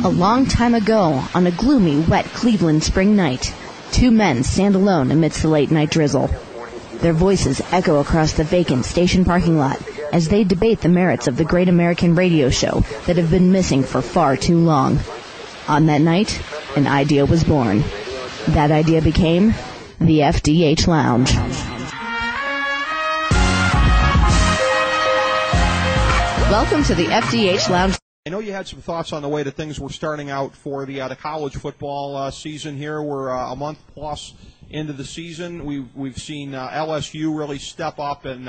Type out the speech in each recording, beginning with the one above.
A long time ago, on a gloomy, wet Cleveland spring night, two men stand alone amidst the late-night drizzle. Their voices echo across the vacant station parking lot as they debate the merits of the great American radio show that have been missing for far too long. On that night, an idea was born. That idea became the FDH Lounge. Welcome to the FDH Lounge. I know you had some thoughts on the way that things were starting out for the college football season here. We're a month plus into the season. We've seen LSU really step up, and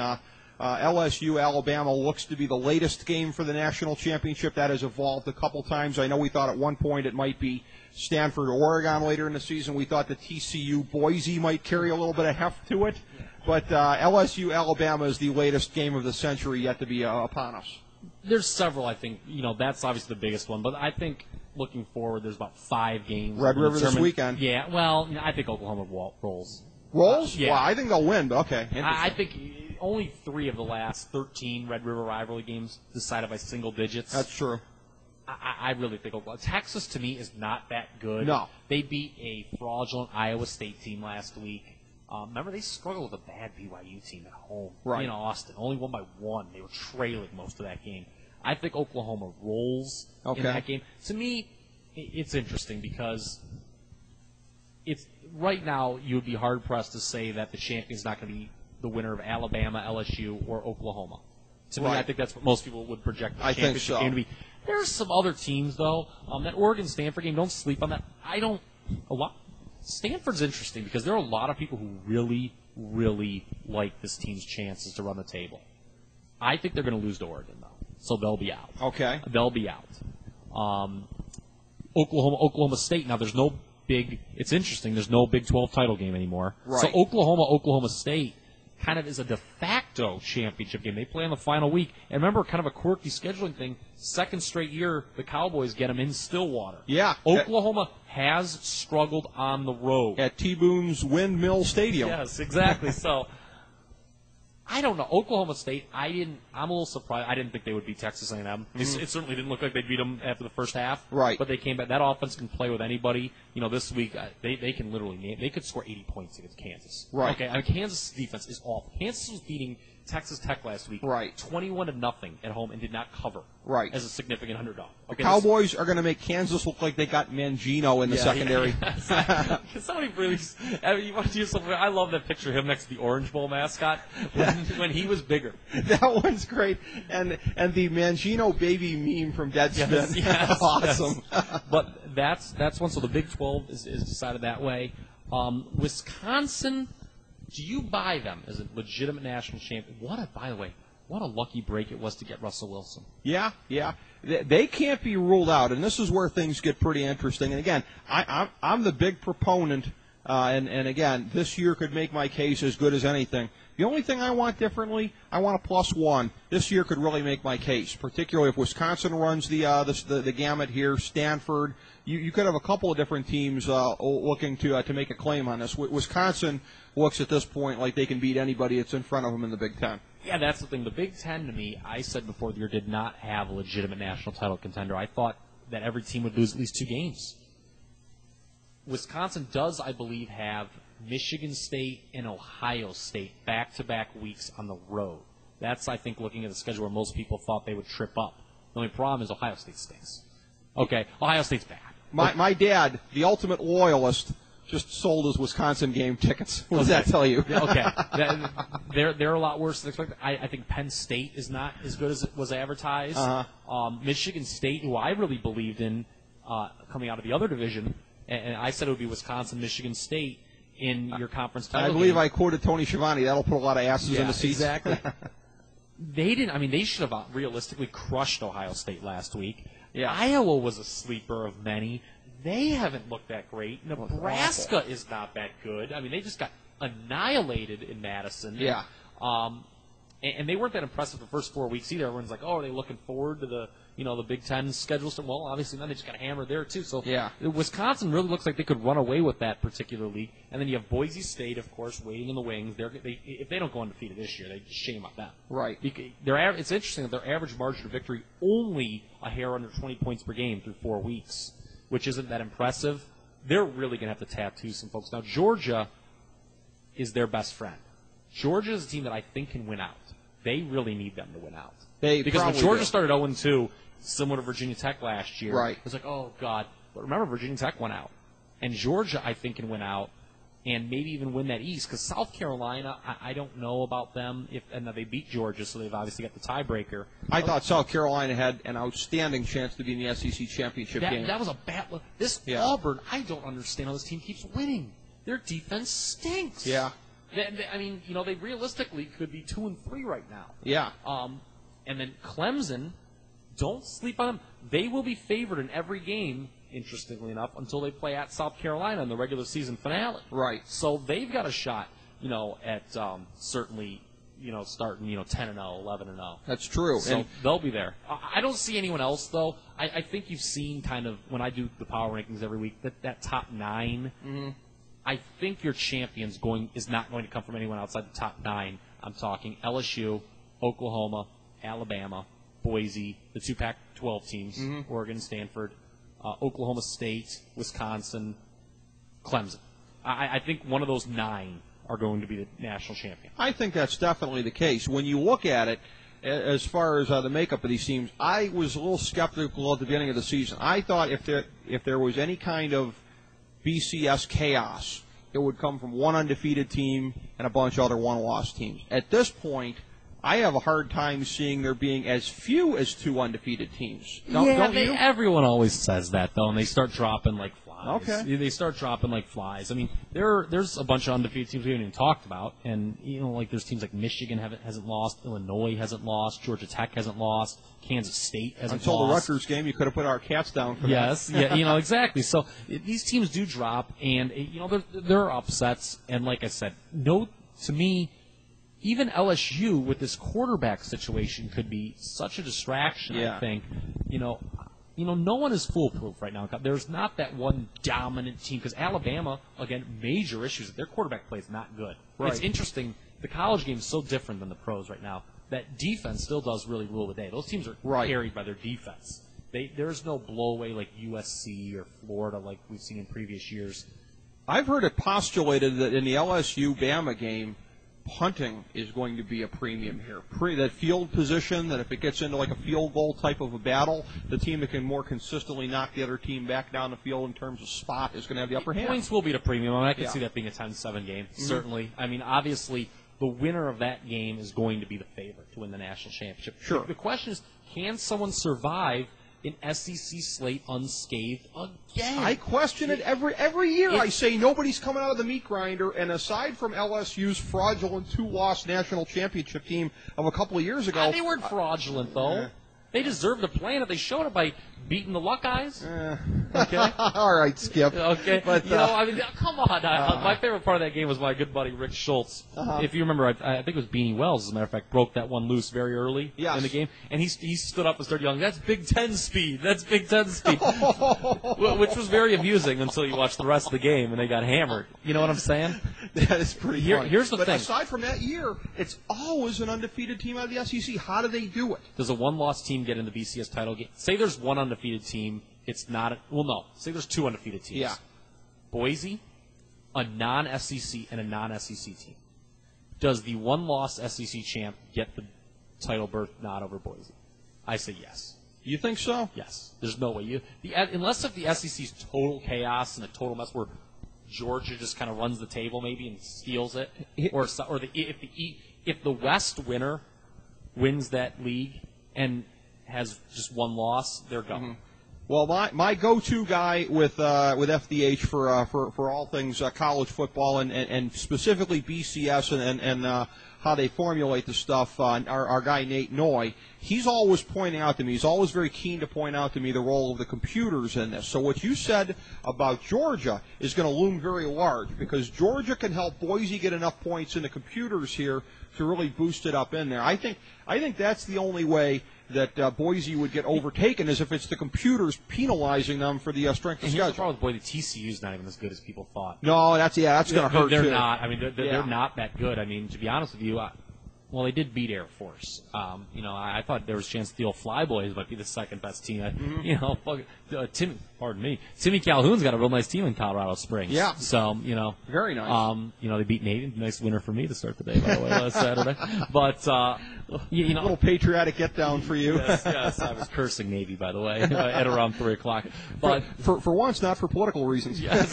LSU-Alabama looks to be the latest game for the national championship. That has evolved a couple times. I know we thought at one point it might be Stanford-Oregon later in the season. We thought the TCU-Boise might carry a little bit of heft to it. But LSU-Alabama is the latest game of the century yet to be upon us. There's several, I think. That's obviously the biggest one. But I think looking forward, there's about 5 games. Red River this weekend. Yeah, well, I think Oklahoma rolls. Rolls? Yeah. Well, I think they'll win, but okay. I think only 3 of the last 13 Red River rivalry games decided by single digits. That's true. I really think Oklahoma. Texas, to me, is not that good. No. They beat a fraudulent Iowa State team last week. Remember, they struggled with a bad BYU team at home in Austin. Only won by 1. They were trailing most of that game. I think Oklahoma rolls in that game. To me, it's interesting because right now you would be hard-pressed to say that the champion's not going to be the winner of Alabama, LSU, or Oklahoma. To me, I think that's what most people would project the championship game to be. There's some other teams, though. That Oregon-Stanford game, don't sleep on that. Stanford's interesting because there are a lot of people who really, really like this team's chances to run the table. I think they're going to lose to Oregon, though, so they'll be out. Okay. They'll be out. Oklahoma State, now there's no big – it's interesting, there's no Big 12 title game anymore. Right. So Oklahoma State kind of is a de facto championship game. They play on the final week. And remember, kind of a quirky scheduling thing, second straight year, the Cowboys get them in Stillwater. Yeah. Oklahoma has struggled on the road. At T-Boone's Windmill Stadium. Yes, exactly. So, I don't know. Oklahoma State, I'm a little surprised. I didn't think they would beat Texas A&M. Mm-hmm. It certainly didn't look like they beat them after the first half. Right. But they came back. That offense can play with anybody. This week, they can literally, they could score 80 points against Kansas. Right. Okay, Kansas' defense is awful. Kansas was beating Texas Tech last week. Right. 21-0 at home and did not cover. Right. As a significant underdog. Okay, the Cowboys are going to make Kansas look like they got Mangino in the secondary. Yeah. Somebody really, you want to use something? I love that picture of him next to the Orange Bowl mascot when he was bigger. That one's great. And the Mangino baby meme from Deadspin. Yes, awesome. Yes. But that's one. So the Big 12 is decided that way. Wisconsin, do you buy them as a legitimate national champion? By the way, what a lucky break it was to get Russell Wilson. Yeah. They can't be ruled out, and this is where things get pretty interesting. And again, I'm the big proponent, and again, this year could make my case as good as anything. The only thing I want differently, I want a +1. This year could really make my case, particularly if Wisconsin runs the gamut here. Stanford, you could have a couple of different teams looking to make a claim on this. Wisconsin looks at this point like they can beat anybody that's in front of them in the Big Ten. Yeah, that's the thing. The Big Ten, to me, I said before the year, did not have a legitimate national title contender. I thought that every team would lose at least 2 games. Wisconsin does, I believe, have Michigan State and Ohio State back-to-back weeks on the road. That's, I think, looking at the schedule where most people thought they would trip up. The only problem is Ohio State stinks. Okay, Ohio State's bad. My dad, the ultimate loyalist, just sold his Wisconsin game tickets. What does that tell you? Okay. They're a lot worse than expected. I think Penn State is not as good as it was advertised. Uh-huh. Michigan State, who I really believed in coming out of the other division, and I said it would be Wisconsin, Michigan State in your conference title I believe game. I quoted Tony Schiavone. That'll put a lot of asses in the seats. Exactly. They should have realistically crushed Ohio State last week. Yeah. Iowa was a sleeper of many. They haven't looked that great. Nebraska is not that good. They just got annihilated in Madison. Yeah. And they weren't that impressive the first 4 weeks either. Everyone's like, oh, are they looking forward to the Big Ten schedule? So, well, obviously, then they just got hammered there, too. So Wisconsin really looks like they could run away with that particular league. And then you have Boise State, of course, waiting in the wings. If they don't go undefeated this year, they shame on them. Right. It's interesting that their average margin of victory only a hair under 20 points per game through 4 weeks, which isn't that impressive. They're really going to have to tattoo some folks. Now, Georgia is their best friend. Georgia is a team that I think can win out. They really need them to win out. Because when Georgia started 0-2, similar to Virginia Tech last year, it was like, oh, God. But remember, Virginia Tech went out. And Georgia, I think, can win out and maybe even win that East. Because South Carolina, I don't know about them. And they beat Georgia, so they've obviously got the tiebreaker. I thought South Carolina had an outstanding chance to be in the SEC championship game. That was a bad look. Auburn, I don't understand how this team keeps winning. Their defense stinks. Yeah. I mean, they realistically could be 2-3 right now. Yeah. And then Clemson, don't sleep on them. They will be favored in every game, interestingly enough, until they play at South Carolina in the regular season finale. Right. So they've got a shot, at certainly, starting, 10-0, 11-0. That's true. So they'll be there. I don't see anyone else, though. I think you've seen kind of, when I do the power rankings every week, that top 9. Mm-hmm. I think your champion's is not going to come from anyone outside the top 9. I'm talking LSU, Oklahoma, Alabama, Boise, the 2 Pac-12 teams, Oregon, Stanford, Oklahoma State, Wisconsin, Clemson. I think one of those 9 are going to be the national champion. I think that's definitely the case. When you look at it, as far as the makeup of these teams, I was a little skeptical at the beginning of the season. I thought if there was any kind of BCS chaos, it would come from one undefeated team and a bunch of other one-loss teams. At this point, I have a hard time seeing there being as few as 2 undefeated teams. Don't you? Everyone always says that, though, and they start dropping like flies. Okay. They start dropping like flies. I mean, there's a bunch of undefeated teams we haven't even talked about, and there's teams like Michigan hasn't lost, Illinois hasn't lost, Georgia Tech hasn't lost, Kansas State hasn't lost. Until the Rutgers game, you could have put our cats down for that. Yes, yeah, exactly. So these teams do drop, and there are upsets, and like I said, to me, even LSU with this quarterback situation could be such a distraction. I think, no one is foolproof right now. There's not that one dominant team because Alabama, again, major issues. Their quarterback play is not good. Right. It's interesting. The college game is so different than the pros right now. That defense still does really rule the day. Those teams are carried by their defense. There's no blowaway like USC or Florida like we've seen in previous years. I've heard it postulated that in the LSU-Bama game, punting is going to be a premium here. That field position, that if it gets into like a field goal type of a battle, the team that can more consistently knock the other team back down the field in terms of spot is going to have the upper hand. Points will be the premium. I can see that being a 10-7 game, certainly. I mean, obviously, the winner of that game is going to be the favorite to win the national championship. Sure. The question is, can someone survive an SEC slate unscathed again? I question it every year. I say nobody's coming out of the meat grinder, and aside from LSU's fraudulent 2-loss national championship team of a couple of years ago. They weren't fraudulent, though. They deserved to play in it. They showed it by beating the Luckeyes. Okay. All right, Skip. Okay. But, come on. My favorite part of that game was my good buddy Rick Schultz. If you remember, I think it was Beanie Wells, as a matter of fact, broke that one loose very early in the game. And he stood up and started yelling, "That's Big Ten speed. That's Big Ten speed." Which was very amusing until you watched the rest of the game and they got hammered. You know what I'm saying? That is pretty funny. Here's the thing. But aside from that year, it's always an undefeated team out of the SEC. How do they do it? Does a one-loss team get in the BCS title game? Say there's one undefeated team. It's not say there's 2 undefeated teams. Yeah. Boise, a non-SEC, and a non-SEC team. Does the one-loss SEC champ get the title berth nod over Boise? I say yes. You think so? Yes. There's no way. Unless if the SEC's total chaos and a total mess where Georgia just kind of runs the table maybe and steals it, or if the West winner wins that league and has just one loss, they're gone. Well, my go-to guy with FDH for all things college football and specifically BCS and how they formulate the stuff, our guy Nate Noy, he's always pointing out to me, he's always very keen to point out to me the role of the computers in this. So what you said about Georgia is going to loom very large, because Georgia can help Boise get enough points in the computers here to really boost it up in there. I think that's the only way that Boise would get overtaken, is if it's the computers penalizing them for the strength of schedule. Here's the problem with Boise. TCU's not even as good as people thought. No, that's going to hurt they're too. Not. I mean, they're not that good. I mean, to be honest with you, well, they did beat Air Force. I thought there was a chance the old Flyboys might be the second best team. Timmy Calhoun's got a real nice team in Colorado Springs. Yeah. So, very nice. They beat Navy. Nice winner for me to start the day, by the way, last Saturday. But, a little patriotic get down for you. Yes, I was cursing Navy, by the way, at around 3 o'clock. But for once, not for political reasons. Yes.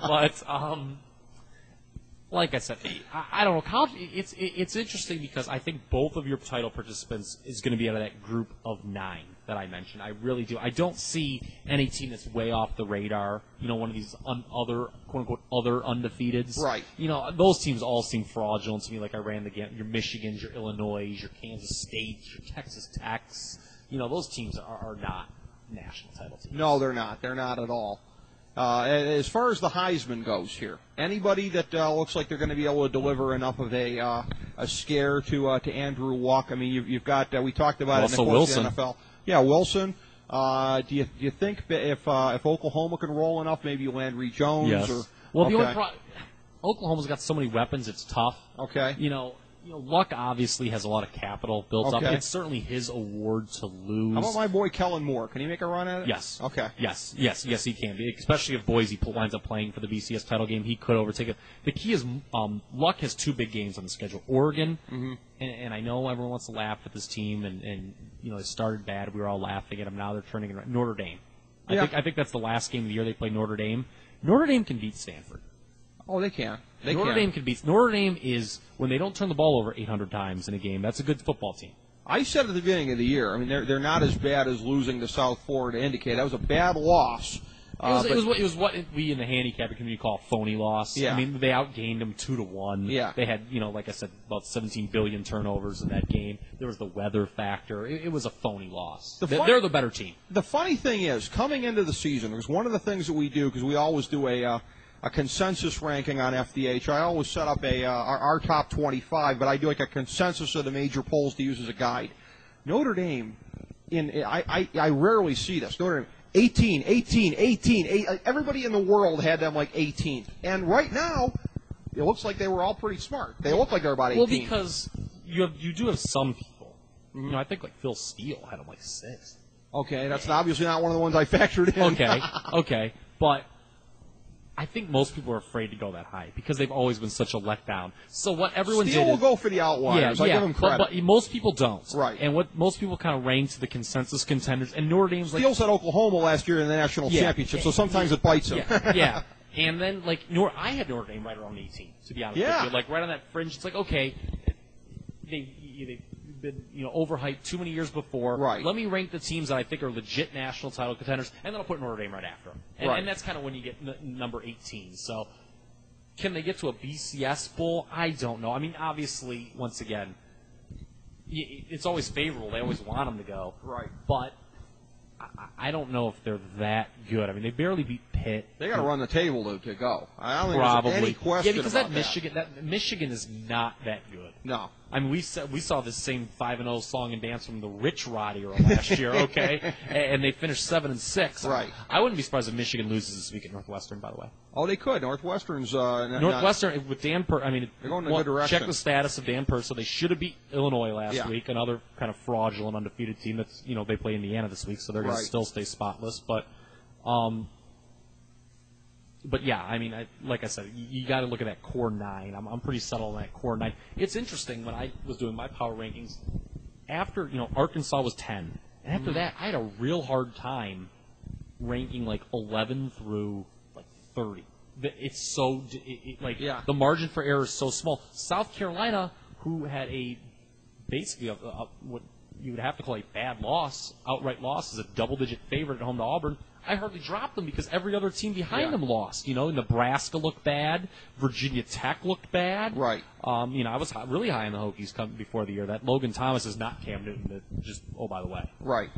But, like I said, I don't know. College, it's interesting because I think both of your title participants is going to be out of that group of 9 that I mentioned. I really do. I don't see any team that's way off the radar. One of these other quote unquote other undefeateds. Right. Those teams all seem fraudulent to me. Like I ran the gamut. Your Michigans, your Illinois, your Kansas States, your Texas Techs. Those teams are not national title teams. No, they're not. They're not at all. As far as the Heisman goes here, anybody that looks like they're going to be able to deliver enough of a scare to Andrew Luck. I mean, you've got we talked about also it in the course of the NFL. Yeah, Wilson. Do you think if Oklahoma can roll enough, maybe Landry Jones? Yes. The only Oklahoma's got so many weapons; it's tough. Okay. Luck obviously has a lot of capital built up. Okay. It's certainly his award to lose. How about my boy Kellen Moore? Can he make a run at it? Yes. Okay. Yes, he can. Especially if Boise winds up playing for the BCS title game, he could overtake it. The key is Luck has 2 big games on the schedule. Oregon, and I know everyone wants to laugh at this team, and it started bad. We were all laughing at them. Now they're turning it around. Notre Dame. I think that's the last game of the year they play Notre Dame. Notre Dame can beat Stanford. Oh, they can. Notre Dame can beat. Notre Dame is, when they don't turn the ball over 800 times in a game, that's a good football team. I said at the beginning of the year, I mean, they're not as bad as losing to South Florida indicate. That was a bad loss. It was what we in the handicapping community call a phony loss. Yeah. I mean, they outgained them 2-1. Yeah. They had, like I said, about 17 billion turnovers in that game. There was the weather factor. It was a phony loss. They're the better team. The funny thing is, coming into the season, there's one of the things that we do, because we always do a consensus ranking on FDH. I always set up our top 25, but I do like a consensus of the major polls to use as a guide. Notre Dame, I rarely see this. Notre Dame, 18. Everybody in the world had them like 18th. And right now, it looks like they were all pretty smart. They look like they're about 18. Well, because you do have some people. I think like Phil Steele had them like 6th. Okay, that's obviously not one of the ones I factored in. Okay, but I think most people are afraid to go that high because they've always been such a letdown. So what everyone Steele will go for the outliers. I give him credit. But most people don't. Right. And what most people kind of rank to the consensus contenders, and Notre Dame's Steele said Oklahoma last year in the national championship, so sometimes it bites him. Yeah. And then, I had Notre Dame right around 18, to be honest with you. Like, right on that fringe. It's like, okay, they've been, overhyped too many years before. Right. Let me rank the teams that I think are legit national title contenders, and then I'll put Notre Dame right after them. And that's kind of when you get number 18. So, can they get to a BCS bowl? I don't know. I mean, obviously, once again, it's always favorable. They always want them to go. Right. But I don't know if they're that good. I mean, they barely beat Pitt. They got to run the table to go. I don't think Probably. there's any question because about that Michigan is not that good. No. I mean, we saw this same 5-0 song and dance from the Rich Rod era last year, okay? And they finished 7-6. Right. I wouldn't be surprised if Michigan loses this week at Northwestern, by the way. Oh, they could. Northwestern's with Dan they're going in a good direction. Check the status of Dan Purcell. They should have beat Illinois last week, another kind of fraudulent undefeated team. That's they play Indiana this week, so they're going to still stay spotless. But yeah, I mean, like I said, you got to look at that core 9. I'm pretty settled on that core 9. It's interesting when I was doing my power rankings. After Arkansas was 10, and after that, I had a real hard time ranking 11 through 30. It's so the margin for error is so small. South Carolina, who had basically what you would have to call a bad loss, outright loss, as a double-digit favorite at home to Auburn. I hardly dropped them because every other team behind them lost. Nebraska looked bad. Virginia Tech looked bad. Right. I was really high on the Hokies before the year. That Logan Thomas is not Cam Newton. Just, oh, by the way. Right.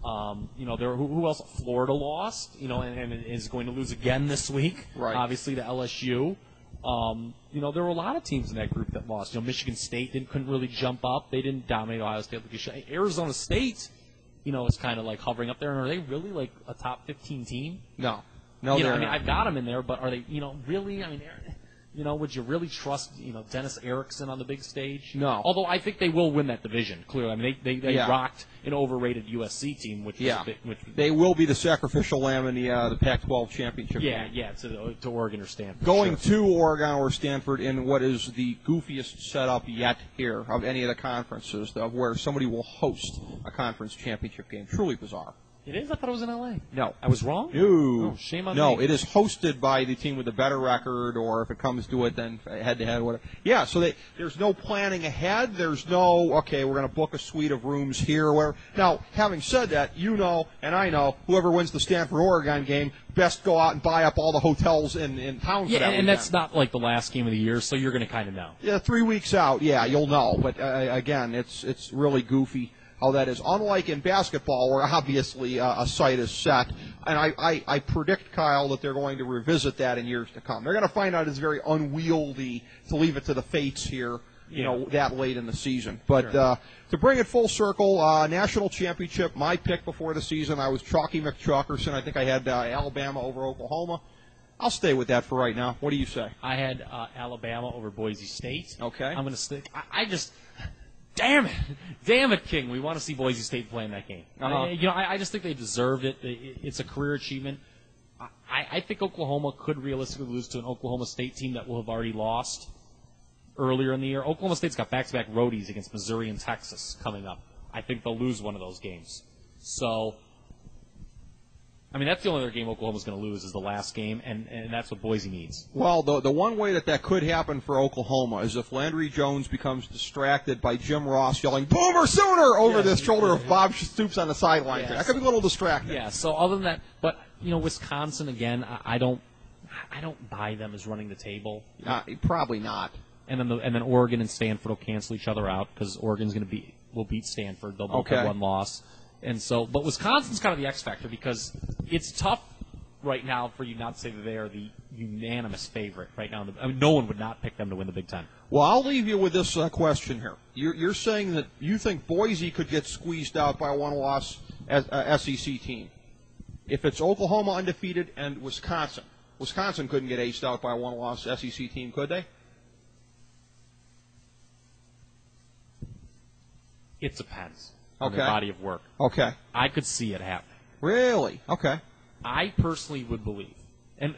Who else? Florida lost, and is going to lose again this week. Right. Obviously to LSU. There were a lot of teams in that group that lost. Michigan State couldn't really jump up. They didn't dominate Ohio State like they should. Arizona State, is kind of like hovering up there. And are they really like a top 15 team? No, they're not. I've got them in there, but are they? Really? Would you really trust, Dennis Erickson on the big stage? No. Although I think they will win that division, clearly. They rocked an overrated USC team, which they will be the sacrificial lamb in the Pac-12 championship game. Yeah, to Oregon or Stanford. Going to Oregon or Stanford in what is the goofiest setup yet here of any of the conferences, of where somebody will host a conference championship game. Truly bizarre. It is? I thought it was in L.A. No. I was wrong? No. Oh, shame on me. No, it is hosted by the team with the better record, or if it comes to it, then head-to-head, whatever. Yeah, so there's no planning ahead. There's no, okay, we're going to book a suite of rooms here or whatever. Now, having said that, and I know, whoever wins the Stanford-Oregon game best go out and buy up all the hotels in town for that and weekend. that's not like the last game of the year, so you're going to kind of know. Yeah, 3 weeks out, you'll know. But, again, it's really goofy how that is. Unlike in basketball, where obviously a site is set, and I predict, Kyle, that they're going to revisit that in years to come. They're going to find out it's very unwieldy to leave it to the fates here, that late in the season. But sure. To bring it full circle, national championship, my pick before the season, I was Chalky McChalkerson. I think I had Alabama over Oklahoma. I'll stay with that for right now. What do you say? I had Alabama over Boise State. Okay. I'm going to stick. Damn it, King. We want to see Boise State play in that game. Uh-huh. I just think they deserved it. It's a career achievement. I think Oklahoma could realistically lose to an Oklahoma State team that will have already lost earlier in the year. Oklahoma State's got back-to-back roadies against Missouri and Texas coming up. I think they'll lose one of those games. So, that's the only other game Oklahoma's going to lose is the last game, and that's what Boise needs. Well, the one way that could happen for Oklahoma is if Landry Jones becomes distracted by Jim Ross yelling, "Boomer Sooner!" over the shoulder of Bob Stoops on the sideline. Yes. That could be a little distracting. Yeah, so other than that, but, Wisconsin, again, I don't buy them as running the table. Probably not. And then Oregon and Stanford will cancel each other out because Oregon's will beat Stanford. They'll both have one loss. And so, but Wisconsin's kind of the X factor because it's tough right now for you not to say that they are the unanimous favorite right now. No one would not pick them to win the Big Ten. Well, I'll leave you with this question here. You're saying that you think Boise could get squeezed out by a one-loss SEC team. If it's Oklahoma undefeated and Wisconsin couldn't get aced out by a one-loss SEC team, could they? It depends. On the body of work. Okay. I could see it happening. Really? Okay. I personally would believe, and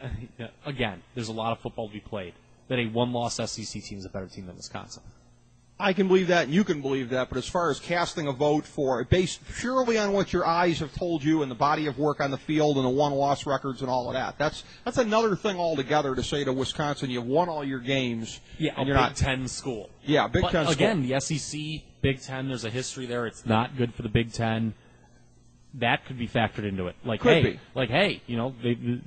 again, there's a lot of football to be played, that a one-loss SEC team is a better team than Wisconsin. I can believe that, and you can believe that, but as far as casting a vote based purely on what your eyes have told you and the body of work on the field and the one-loss records and all of that, that's another thing altogether to say to Wisconsin, you've won all your games. Yeah, and you're not Big Ten school. Yeah, Big Ten school. Again, the SEC, Big Ten, there's a history there. It's not good for the Big Ten. That could be factored into it.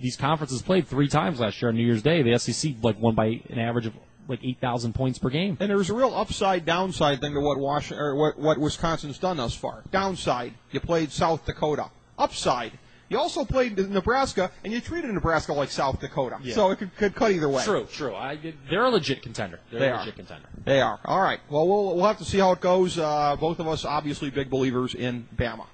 These conferences played 3 times last year on New Year's Day. The SEC won by an average of 8,000 points per game. And there's a real upside-downside thing to what Wisconsin's done thus far. Downside, you played South Dakota. Upside, you also played Nebraska, and you treated Nebraska like South Dakota. Yeah. So it could cut either way. True. They're a legit contender. They are. All right. Well, we'll have to see how it goes. Both of us, obviously, big believers in Bama.